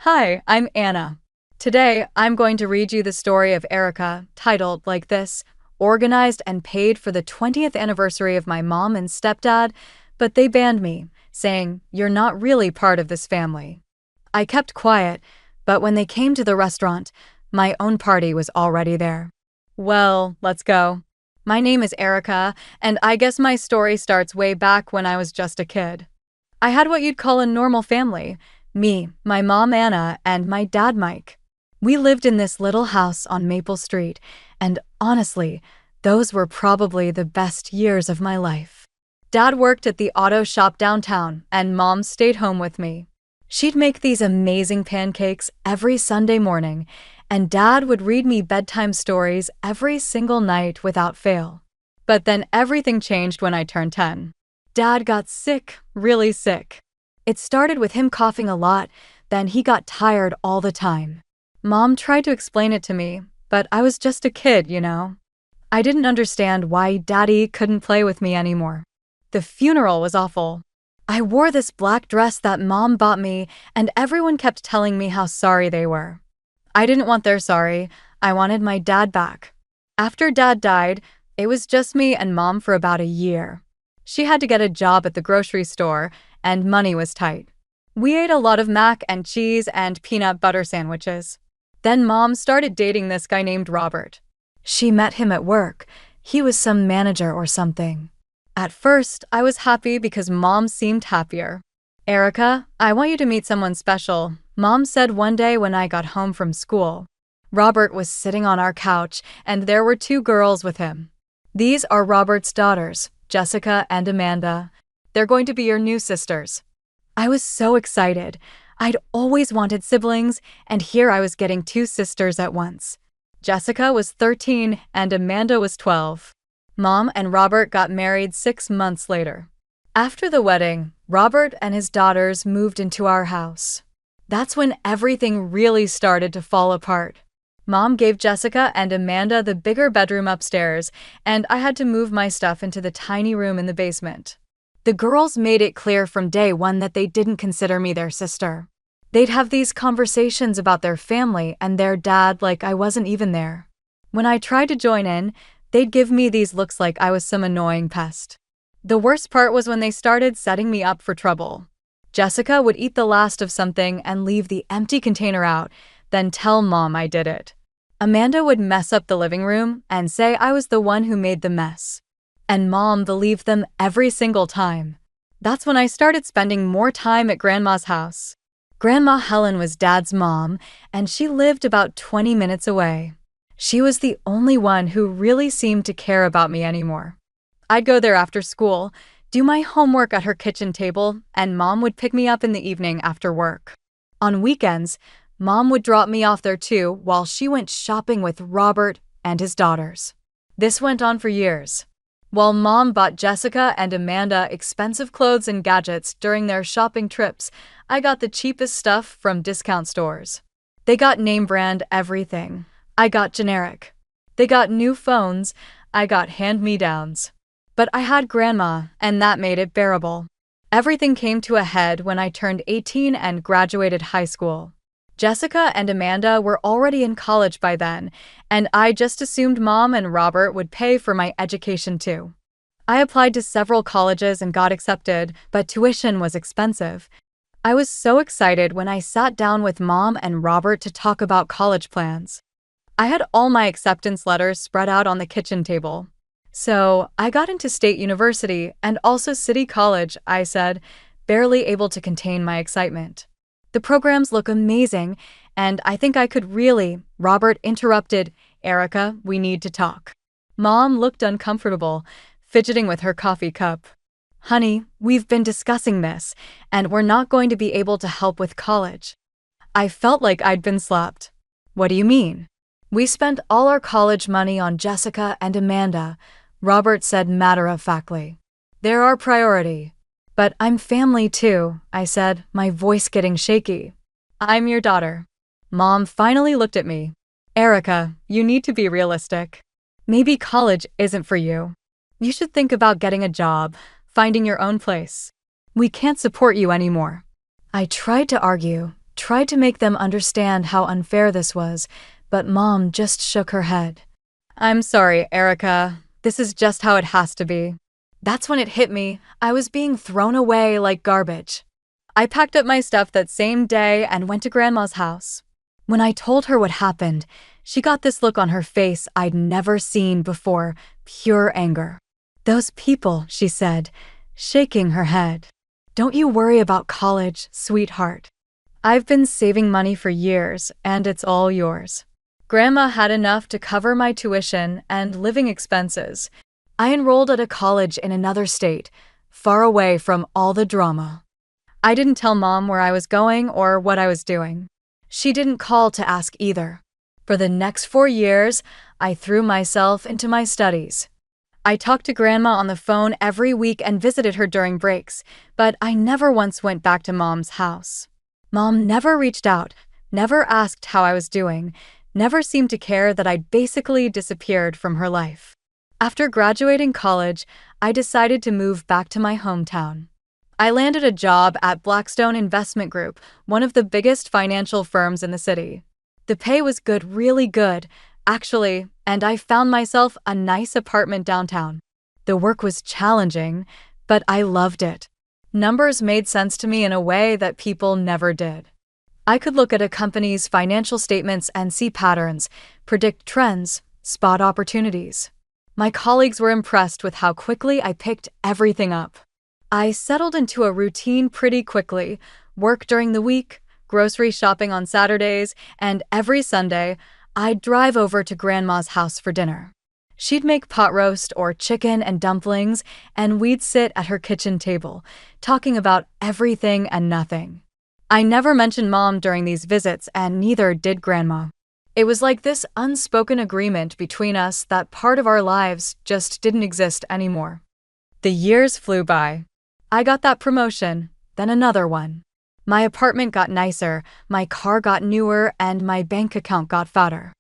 Hi, I'm Anna. Today, I'm going to read you the story of Erica, titled like this: Organized and paid for the 20th anniversary of my mom and stepdad, but they banned me, saying, "You're not really part of this family." I kept quiet, but when they came to the restaurant, my own party was already there. Well, let's go. My name is Erica, and I guess my story starts way back when I was just a kid. I had what you'd call a normal family: me, my mom Anna, and my dad Mike. We lived in this little house on Maple Street, and honestly, those were probably the best years of my life. Dad worked at the auto shop downtown, and Mom stayed home with me. She'd make these amazing pancakes every Sunday morning, and Dad would read me bedtime stories every single night without fail. But then everything changed when I turned 10. Dad got sick, really sick. It started with him coughing a lot, then he got tired all the time. Mom tried to explain it to me, but I was just a kid, you know. I didn't understand why Daddy couldn't play with me anymore. The funeral was awful. I wore this black dress that Mom bought me, and everyone kept telling me how sorry they were. I didn't want their sorry. I wanted my dad back. After Dad died, it was just me and Mom for about a year. She had to get a job at the grocery store, and money was tight. We ate a lot of mac and cheese and peanut butter sandwiches. Then Mom started dating this guy named Robert. She met him at work. He was some manager or something. At first, I was happy because Mom seemed happier. "Erica, I want you to meet someone special," Mom said one day when I got home from school. Robert was sitting on our couch, and there were two girls with him. "These are Robert's daughters, Jessica and Amanda. They're going to be your new sisters." I was so excited. I'd always wanted siblings, and here I was getting two sisters at once. Jessica was 13 and Amanda was 12. Mom and Robert got married 6 months later. After the wedding, Robert and his daughters moved into our house. That's when everything really started to fall apart. Mom gave Jessica and Amanda the bigger bedroom upstairs, and I had to move my stuff into the tiny room in the basement. The girls made it clear from day one that they didn't consider me their sister. They'd have these conversations about their family and their dad like I wasn't even there. When I tried to join in, they'd give me these looks like I was some annoying pest. The worst part was when they started setting me up for trouble. Jessica would eat the last of something and leave the empty container out, then tell Mom I did it. Amanda would mess up the living room and say I was the one who made the mess. And Mom believed them every single time. That's when I started spending more time at Grandma's house. Grandma Helen was Dad's mom, and she lived about 20 minutes away. She was the only one who really seemed to care about me anymore. I'd go there after school, do my homework at her kitchen table, and Mom would pick me up in the evening after work. On weekends, Mom would drop me off there too while she went shopping with Robert and his daughters. This went on for years. While Mom bought Jessica and Amanda expensive clothes and gadgets during their shopping trips, I got the cheapest stuff from discount stores. They got name brand everything. I got generic. They got new phones. I got hand-me-downs. But I had Grandma, and that made it bearable. Everything came to a head when I turned 18 and graduated high school. Jessica and Amanda were already in college by then, and I just assumed Mom and Robert would pay for my education too. I applied to several colleges and got accepted, but tuition was expensive. I was so excited when I sat down with Mom and Robert to talk about college plans. I had all my acceptance letters spread out on the kitchen table. "So, I got into State University and also City College," I said, barely able to contain my excitement. "The programs look amazing, and I think I could really—" Robert interrupted. "Erica, we need to talk." Mom looked uncomfortable, fidgeting with her coffee cup. "Honey, we've been discussing this, and we're not going to be able to help with college." I felt like I'd been slapped. "What do you mean?" "We spent all our college money on Jessica and Amanda," Robert said matter-of-factly. "They're our priority." "But I'm family too," I said, my voice getting shaky. "I'm your daughter." Mom finally looked at me. "Erica, you need to be realistic. Maybe college isn't for you. You should think about getting a job, finding your own place. We can't support you anymore." I tried to argue, Tried to make them understand how unfair this was, but Mom just shook her head. I'm sorry, Erica. This is just how it has to be. That's when it hit me. I was being thrown away like garbage. I packed up my stuff that same day and went to Grandma's house. When I told her what happened, she got this look on her face I'd never seen before, pure anger. Those people, she said, shaking her head. Don't you worry about college, sweetheart. I've been saving money for years, and it's all yours. Grandma had enough to cover my tuition and living expenses. I enrolled at a college in another state, far away from all the drama. I didn't tell Mom where I was going or what I was doing. She didn't call to ask either. For the next 4 years, I threw myself into my studies. I talked to Grandma on the phone every week and visited her during breaks, but I never once went back to Mom's house. Mom never reached out, never asked how I was doing, never seemed to care that I'd basically disappeared from her life. After graduating college, I decided to move back to my hometown. I landed a job at Blackstone Investment Group, one of the biggest financial firms in the city. The pay was good, really good, actually, and I found myself a nice apartment downtown. The work was challenging, but I loved it. Numbers made sense to me in a way that people never did. I could look at a company's financial statements and see patterns, predict trends, spot opportunities. My colleagues were impressed with how quickly I picked everything up. I settled into a routine pretty quickly, work during the week, grocery shopping on Saturdays, and every Sunday, I'd drive over to Grandma's house for dinner. She'd make pot roast or chicken and dumplings, and we'd sit at her kitchen table, talking about everything and nothing. I never mentioned Mom during these visits, and neither did Grandma. It was like this unspoken agreement between us that part of our lives just didn't exist anymore. The years flew by. I got that promotion, then another one. My apartment got nicer, my car got newer, and my bank account got fatter.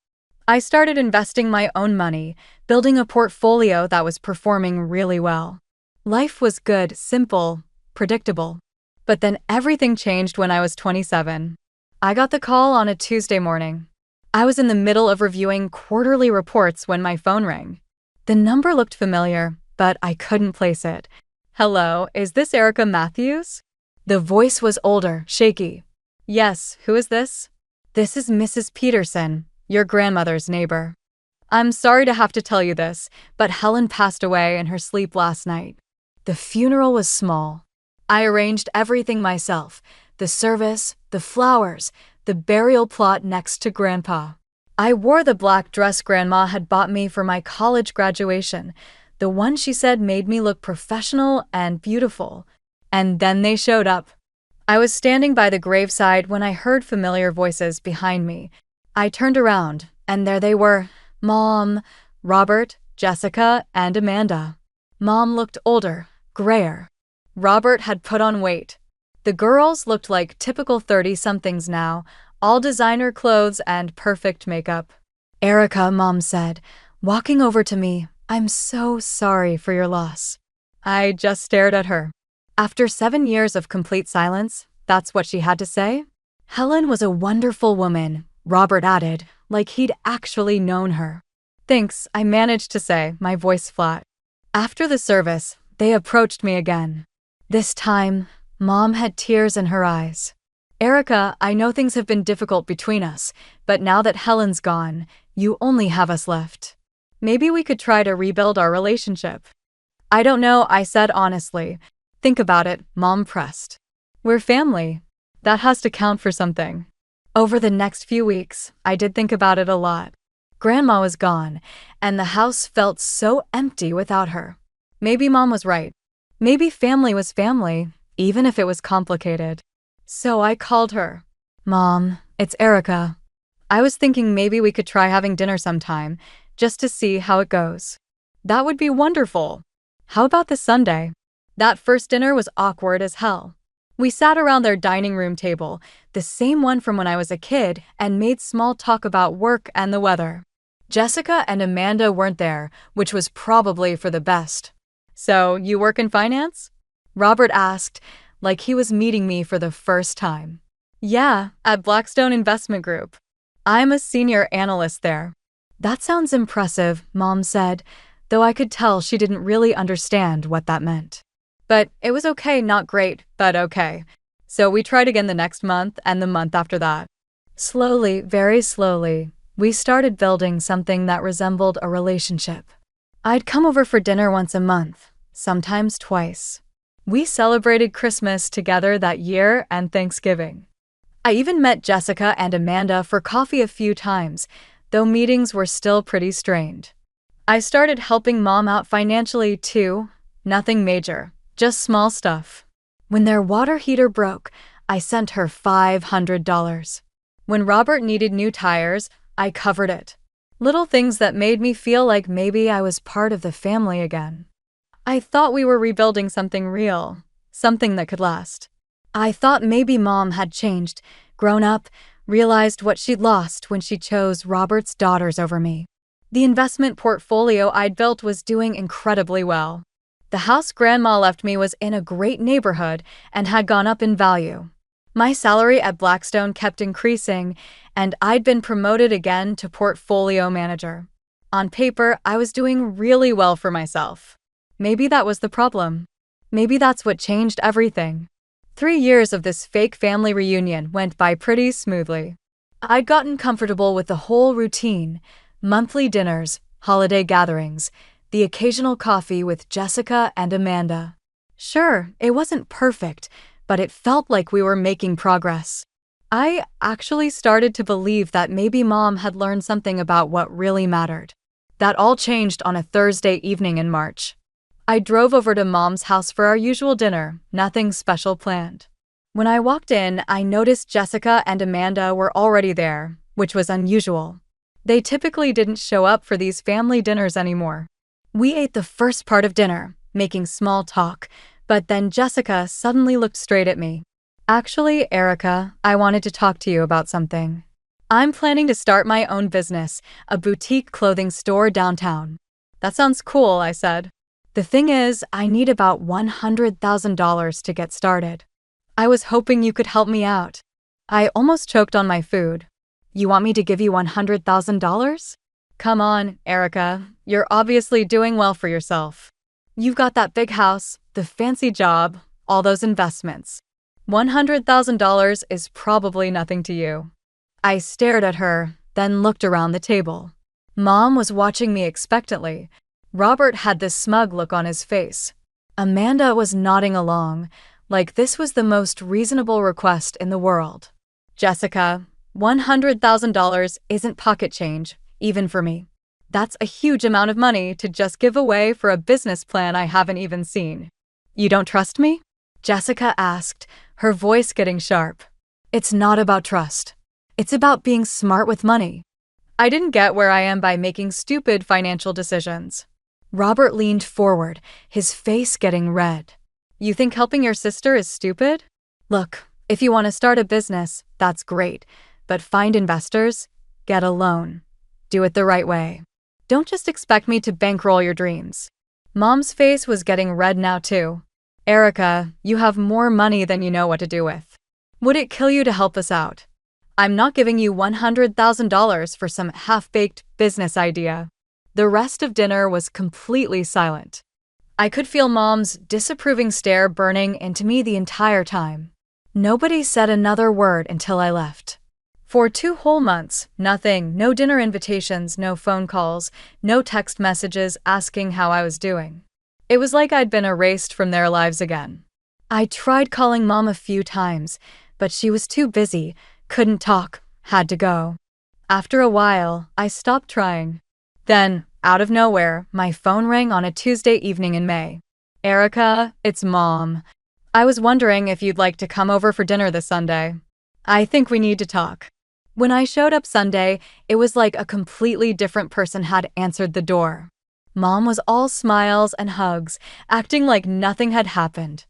I started investing my own money, building a portfolio that was performing really well. Life was good, simple, predictable. But then everything changed when I was 27. I got the call on a Tuesday morning. I was in the middle of reviewing quarterly reports when my phone rang. The number looked familiar, but I couldn't place it. Hello, is this Erica Matthews? The voice was older, shaky. Yes, who is this? This is Mrs. Peterson, your grandmother's neighbor. I'm sorry to have to tell you this, but Helen passed away in her sleep last night. The funeral was small. I arranged everything myself, the service, the flowers, the burial plot next to Grandpa. I wore the black dress Grandma had bought me for my college graduation, the one she said made me look professional and beautiful. And then they showed up. I was standing by the graveside when I heard familiar voices behind me. I turned around, and there they were, Mom, Robert, Jessica, and Amanda. Mom looked older, grayer. Robert had put on weight. The girls looked like typical 30-somethings now, all designer clothes and perfect makeup. Erica, Mom said, walking over to me, I'm so sorry for your loss. I just stared at her. After 7 years of complete silence, that's what she had to say? Helen was a wonderful woman, Robert added, like he'd actually known her. Thanks, I managed to say, my voice flat. After the service, they approached me again. This time, Mom had tears in her eyes. Erica, I know things have been difficult between us, but now that Helen's gone, you only have us left. Maybe we could try to rebuild our relationship. I don't know, I said honestly. Think about it, Mom pressed. We're family. That has to count for something. Over the next few weeks, I did think about it a lot. Grandma was gone, and the house felt so empty without her. Maybe Mom was right. Maybe family was family, even if it was complicated. So I called her. Mom, it's Erica. I was thinking maybe we could try having dinner sometime, just to see how it goes. That would be wonderful. How about this Sunday? That first dinner was awkward as hell. We sat around their dining room table, the same one from when I was a kid, and made small talk about work and the weather. Jessica and Amanda weren't there, which was probably for the best. So, you work in finance? Robert asked, like he was meeting me for the first time. Yeah, at Blackstone Investment Group. I'm a senior analyst there. That sounds impressive, Mom said, though I could tell she didn't really understand what that meant. But it was okay, not great, but okay. So we tried again the next month and the month after that. Slowly, very slowly, we started building something that resembled a relationship. I'd come over for dinner once a month, sometimes twice. We celebrated Christmas together that year and Thanksgiving. I even met Jessica and Amanda for coffee a few times, though meetings were still pretty strained. I started helping Mom out financially too, nothing major, just small stuff. When their water heater broke, I sent her $500. When Robert needed new tires, I covered it. Little things that made me feel like maybe I was part of the family again. I thought we were rebuilding something real, something that could last. I thought maybe Mom had changed, grown up, realized what she'd lost when she chose Robert's daughters over me. The investment portfolio I'd built was doing incredibly well. The house Grandma left me was in a great neighborhood and had gone up in value. My salary at Blackstone kept increasing, and I'd been promoted again to portfolio manager. On paper, I was doing really well for myself. Maybe that was the problem. Maybe that's what changed everything. 3 years of this fake family reunion went by pretty smoothly. I'd gotten comfortable with the whole routine, monthly dinners, holiday gatherings, the occasional coffee with Jessica and Amanda. Sure, it wasn't perfect, but it felt like we were making progress. I actually started to believe that maybe Mom had learned something about what really mattered. That all changed on a Thursday evening in March. I drove over to Mom's house for our usual dinner, nothing special planned. When I walked in, I noticed Jessica and Amanda were already there, which was unusual. They typically didn't show up for these family dinners anymore. We ate the first part of dinner, making small talk, but then Jessica suddenly looked straight at me. Actually, Erica, I wanted to talk to you about something. I'm planning to start my own business, a boutique clothing store downtown. That sounds cool, I said. The thing is, I need about $100,000 to get started. I was hoping you could help me out. I almost choked on my food. You want me to give you $100,000? Come on, Erica. You're obviously doing well for yourself. You've got that big house, the fancy job, all those investments. $100,000 is probably nothing to you. I stared at her, then looked around the table. Mom was watching me expectantly. Robert had this smug look on his face. Amanda was nodding along, like this was the most reasonable request in the world. Jessica, $100,000 isn't pocket change, even for me. That's a huge amount of money to just give away for a business plan I haven't even seen. You don't trust me? Jessica asked, her voice getting sharp. It's not about trust. It's about being smart with money. I didn't get where I am by making stupid financial decisions. Robert leaned forward, his face getting red. You think helping your sister is stupid? Look, if you want to start a business, that's great, but find investors, get a loan. Do it the right way. Don't just expect me to bankroll your dreams. Mom's face was getting red now too. Erica, you have more money than you know what to do with. Would it kill you to help us out? I'm not giving you $100,000 for some half-baked business idea. The rest of dinner was completely silent. I could feel Mom's disapproving stare burning into me the entire time. Nobody said another word until I left. For 2 whole months, nothing, no dinner invitations, no phone calls, no text messages asking how I was doing. It was like I'd been erased from their lives again. I tried calling Mom a few times, but she was too busy, couldn't talk, had to go. After a while, I stopped trying. Then, out of nowhere, my phone rang on a Tuesday evening in May. Erica, it's Mom. I was wondering if you'd like to come over for dinner this Sunday. I think we need to talk. When I showed up Sunday, it was like a completely different person had answered the door. Mom was all smiles and hugs, acting like nothing had happened.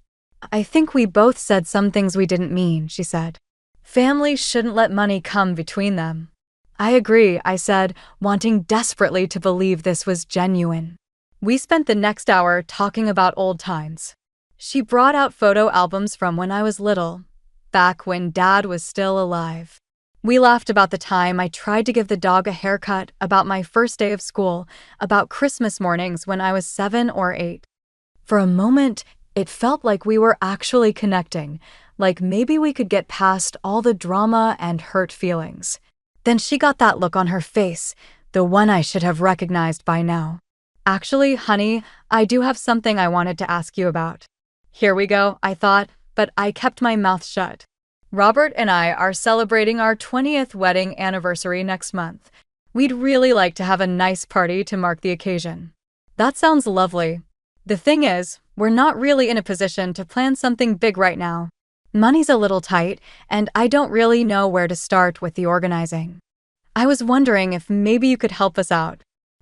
I think we both said some things we didn't mean, she said. Families shouldn't let money come between them. I agree, I said, wanting desperately to believe this was genuine. We spent the next hour talking about old times. She brought out photo albums from when I was little. back when Dad was still alive. We laughed about the time I tried to give the dog a haircut, about my first day of school, about Christmas mornings when I was 7 or 8. For a moment, it felt like we were actually connecting, like maybe we could get past all the drama and hurt feelings. Then she got that look on her face, the one I should have recognized by now. Actually, honey, I do have something I wanted to ask you about. Here we go, I thought, but I kept my mouth shut. Robert and I are celebrating our 20th wedding anniversary next month. We'd really like to have a nice party to mark the occasion. That sounds lovely. The thing is, we're not really in a position to plan something big right now. Money's a little tight, and I don't really know where to start with the organizing. I was wondering if maybe you could help us out.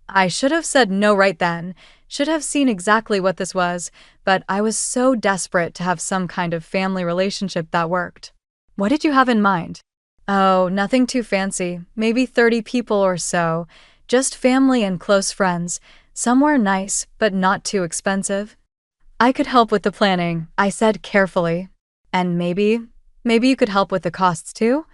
I should have said no right then, should have seen exactly what this was, but I was so desperate to have some kind of family relationship that worked. What did you have in mind? Oh, nothing too fancy, maybe 30 people or so, just family and close friends, somewhere nice but not too expensive. I could help with the planning, I said carefully. And maybe you could help with the costs too?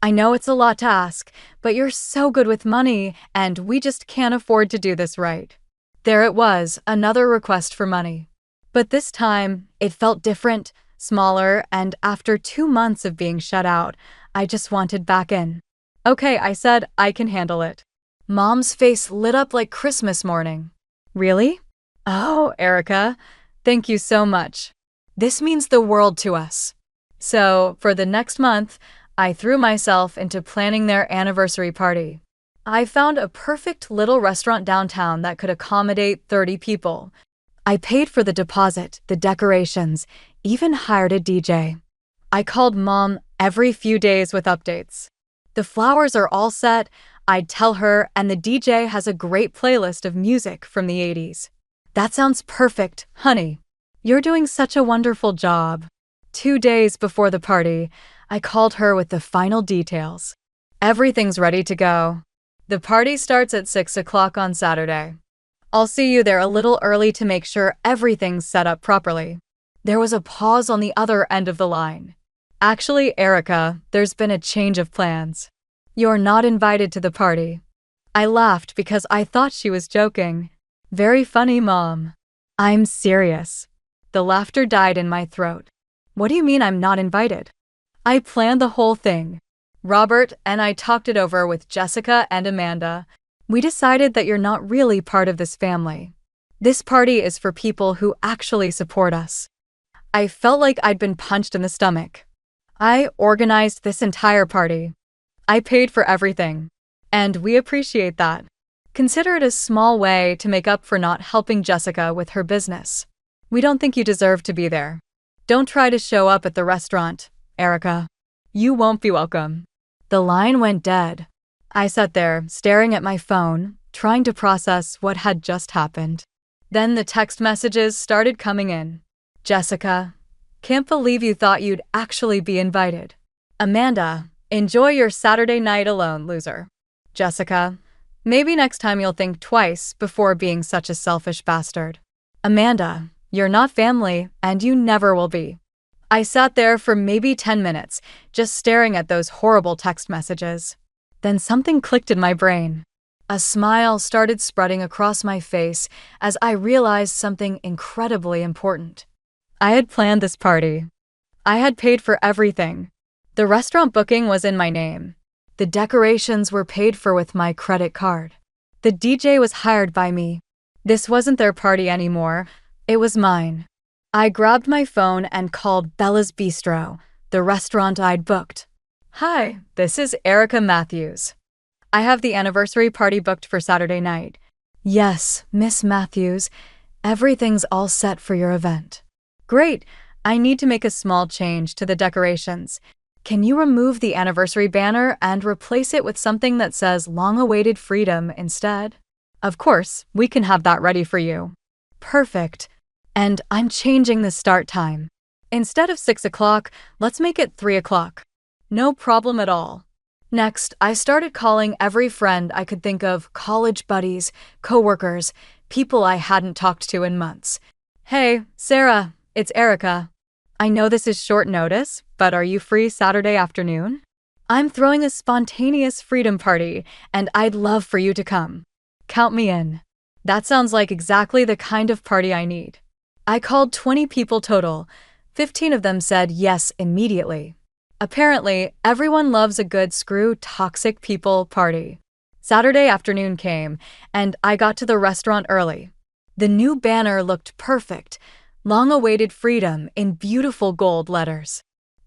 I know it's a lot to ask, but you're so good with money, and we just can't afford to do this right. There it was, another request for money. But this time, it felt different, smaller, and after 2 months of being shut out, I just wanted back in. Okay, I said, I can handle it. Mom's face lit up like Christmas morning. Really? Oh, Erica, thank you so much. This means the world to us. So, for the next month, I threw myself into planning their anniversary party. I found a perfect little restaurant downtown that could accommodate 30 people. I paid for the deposit, the decorations, even hired a DJ. I called Mom every few days with updates. The flowers are all set, I'd tell her, and the DJ has a great playlist of music from the 80s. That sounds perfect, honey. You're doing such a wonderful job. 2 days before the party, I called her with the final details. Everything's ready to go. The party starts at 6 o'clock on Saturday. I'll see you there a little early to make sure everything's set up properly. There was a pause on the other end of the line. Actually, Erica, there's been a change of plans. You're not invited to the party. I laughed because I thought she was joking. Very funny, Mom. I'm serious. The laughter died in my throat. What do you mean I'm not invited? I planned the whole thing. Robert and I talked it over with Jessica and Amanda. We decided that you're not really part of this family. This party is for people who actually support us. I felt like I'd been punched in the stomach. I organized this entire party. I paid for everything. And we appreciate that. Consider it a small way to make up for not helping Jessica with her business. We don't think you deserve to be there. Don't try to show up at the restaurant, Erica. You won't be welcome. The line went dead. I sat there, staring at my phone, trying to process what had just happened. Then the text messages started coming in. Jessica, can't believe you thought you'd actually be invited. Amanda, enjoy your Saturday night alone, loser. Jessica, maybe next time you'll think twice before being such a selfish bastard. Amanda, you're not family, and you never will be. I sat there for maybe 10 minutes, just staring at those horrible text messages. Then something clicked in my brain. A smile started spreading across my face as I realized something incredibly important. I had planned this party. I had paid for everything. The restaurant booking was in my name. The decorations were paid for with my credit card. The DJ was hired by me. This wasn't their party anymore. It was mine. I grabbed my phone and called Bella's Bistro, the restaurant I'd booked. Hi, this is Erica Matthews. I have the anniversary party booked for Saturday night. Yes, Miss Matthews, everything's all set for your event. Great, I need to make a small change to the decorations. Can you remove the anniversary banner and replace it with something that says long-awaited freedom instead? Of course, we can have that ready for you. Perfect. And I'm changing the start time. Instead of 6 o'clock, let's make it 3 o'clock. No problem at all. Next, I started calling every friend I could think of, college buddies, coworkers, people I hadn't talked to in months. Hey, Sarah, it's Erica. I know this is short notice, but are you free Saturday afternoon? I'm throwing a spontaneous freedom party, and I'd love for you to come. Count me in. That sounds like exactly the kind of party I need. I called 20 people total. 15 of them said yes immediately. Apparently, everyone loves a good screw toxic people party. Saturday afternoon came, and I got to the restaurant early. The new banner looked perfect, long-awaited freedom in beautiful gold letters.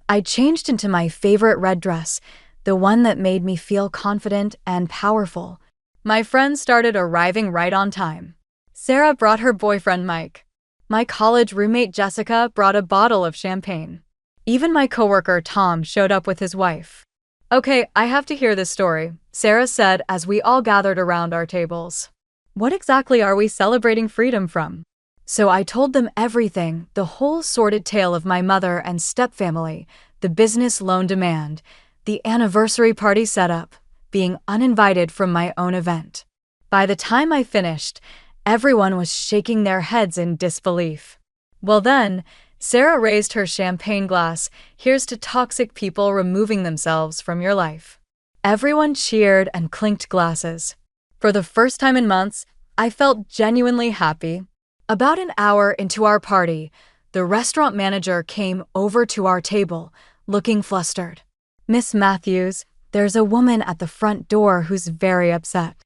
I changed into my favorite red dress, the one that made me feel confident and powerful. My friends started arriving right on time. Sarah brought her boyfriend Mike. My college roommate Jessica brought a bottle of champagne. Even my coworker Tom showed up with his wife. Okay, I have to hear this story, Sarah said as we all gathered around our tables. What exactly are we celebrating freedom from? So I told them everything, the whole sordid tale of my mother and stepfamily, the business loan demand, the anniversary party setup, being uninvited from my own event. By the time I finished, everyone was shaking their heads in disbelief. Well then, Sarah raised her champagne glass. Here's to toxic people removing themselves from your life. Everyone cheered and clinked glasses. For the first time in months, I felt genuinely happy. About an hour into our party, the restaurant manager came over to our table, looking flustered. Miss Matthews, there's a woman at the front door who's very upset.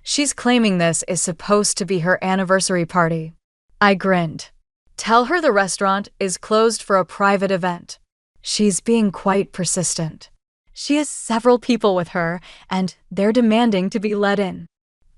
She's claiming this is supposed to be her anniversary party. I grinned. Tell her the restaurant is closed for a private event. She's being quite persistent. She has several people with her, and they're demanding to be let in.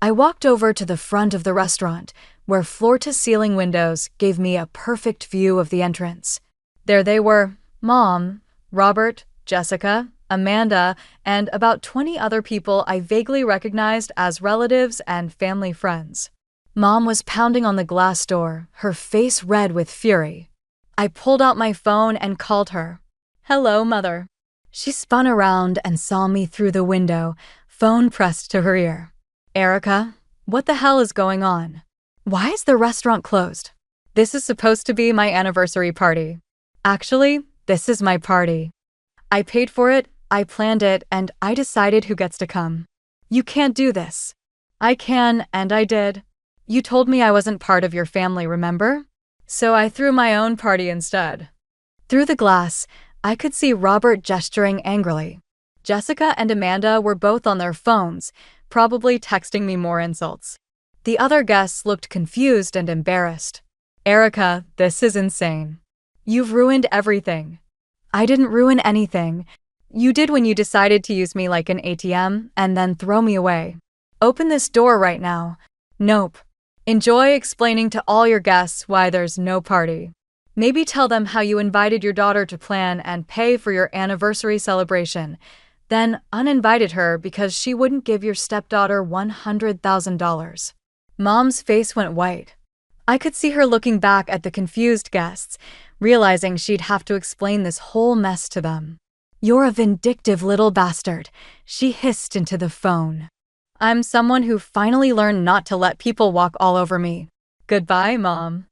I walked over to the front of the restaurant, where floor-to-ceiling windows gave me a perfect view of the entrance. There they were, Mom, Robert, Jessica, Amanda, and about 20 other people I vaguely recognized as relatives and family friends. Mom was pounding on the glass door, her face red with fury. I pulled out my phone and called her. Hello, Mother. She spun around and saw me through the window, phone pressed to her ear. Erica, what the hell is going on? Why is the restaurant closed? This is supposed to be my anniversary party. Actually, this is my party. I paid for it, I planned it, and I decided who gets to come. You can't do this. I can, and I did. You told me I wasn't part of your family, remember? So I threw my own party instead. Through the glass, I could see Robert gesturing angrily. Jessica and Amanda were both on their phones, probably texting me more insults. The other guests looked confused and embarrassed. Erica, this is insane. You've ruined everything. I didn't ruin anything. You did when you decided to use me like an ATM and then throw me away. Open this door right now. Nope. Enjoy explaining to all your guests why there's no party. Maybe tell them how you invited your daughter to plan and pay for your anniversary celebration, then uninvited her because she wouldn't give your stepdaughter $100,000. Mom's face went white. I could see her looking back at the confused guests, realizing she'd have to explain this whole mess to them. You're a vindictive little bastard, she hissed into the phone. I'm someone who finally learned not to let people walk all over me. Goodbye, Mom.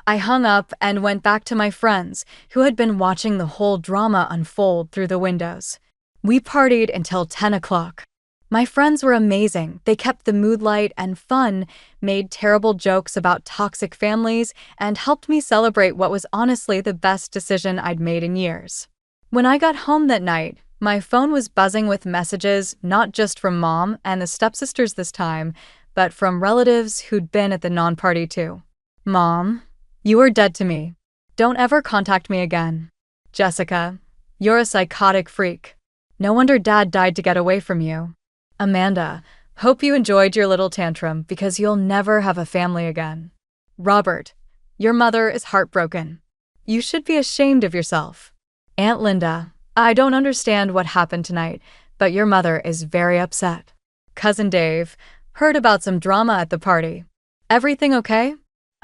I hung up and went back to my friends, who had been watching the whole drama unfold through the windows. We partied until 10 o'clock. My friends were amazing. They kept the mood light and fun, made terrible jokes about toxic families, and helped me celebrate what was honestly the best decision I'd made in years. When I got home that night, my phone was buzzing with messages not just from Mom and the stepsisters this time, but from relatives who'd been at the non-party too. Mom, you are dead to me. Don't ever contact me again. Jessica, you're a psychotic freak. No wonder Dad died to get away from you. Amanda, hope you enjoyed your little tantrum because you'll never have a family again. Robert, your mother is heartbroken. You should be ashamed of yourself. Aunt Linda, I don't understand what happened tonight, but your mother is very upset. Cousin Dave, heard about some drama at the party. Everything okay?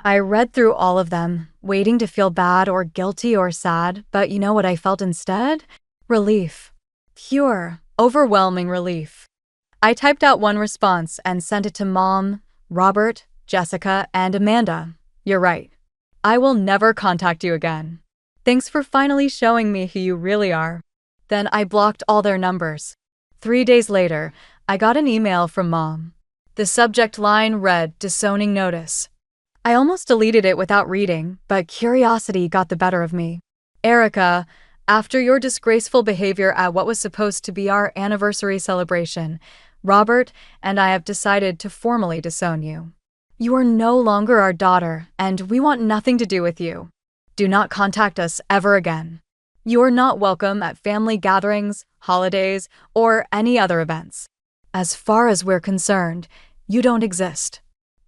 I read through all of them, waiting to feel bad or guilty or sad, but you know what I felt instead? Relief. Pure, overwhelming relief. I typed out one response and sent it to Mom, Robert, Jessica, and Amanda. You're right. I will never contact you again. Thanks for finally showing me who you really are. Then I blocked all their numbers. 3 days later, I got an email from Mom. The subject line read, "Disowning notice." I almost deleted it without reading, but curiosity got the better of me. "Erica, after your disgraceful behavior at what was supposed to be our anniversary celebration, Robert and I have decided to formally disown you. You are no longer our daughter, and we want nothing to do with you. Do not contact us ever again. You are not welcome at family gatherings, holidays, or any other events. As far as we're concerned, you don't exist."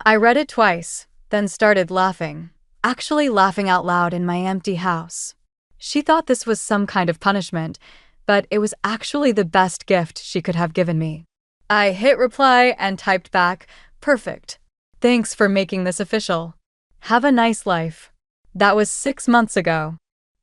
I read it twice, then started laughing, actually laughing out loud in my empty house. She thought this was some kind of punishment, but it was actually the best gift she could have given me. I hit reply and typed back, "Perfect. Thanks for making this official. Have a nice life." That was 6 months ago.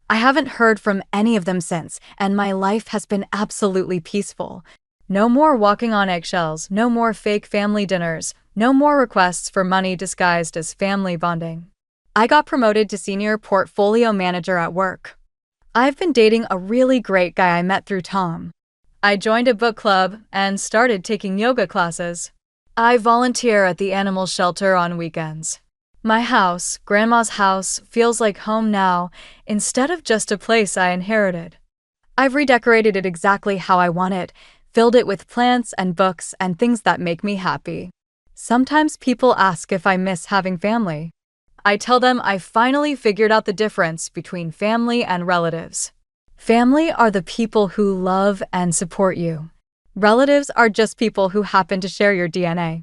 I haven't heard from any of them since, and my life has been absolutely peaceful. No more walking on eggshells, no more fake family dinners, no more requests for money disguised as family bonding. I got promoted to senior portfolio manager at work. I've been dating a really great guy I met through Tom. I joined a book club and started taking yoga classes. I volunteer at the animal shelter on weekends. My house, Grandma's house, feels like home now, instead of just a place I inherited. I've redecorated it exactly how I want it, filled it with plants and books and things that make me happy. Sometimes people ask if I miss having family. I tell them I finally figured out the difference between family and relatives. Family are the people who love and support you. Relatives are just people who happen to share your DNA.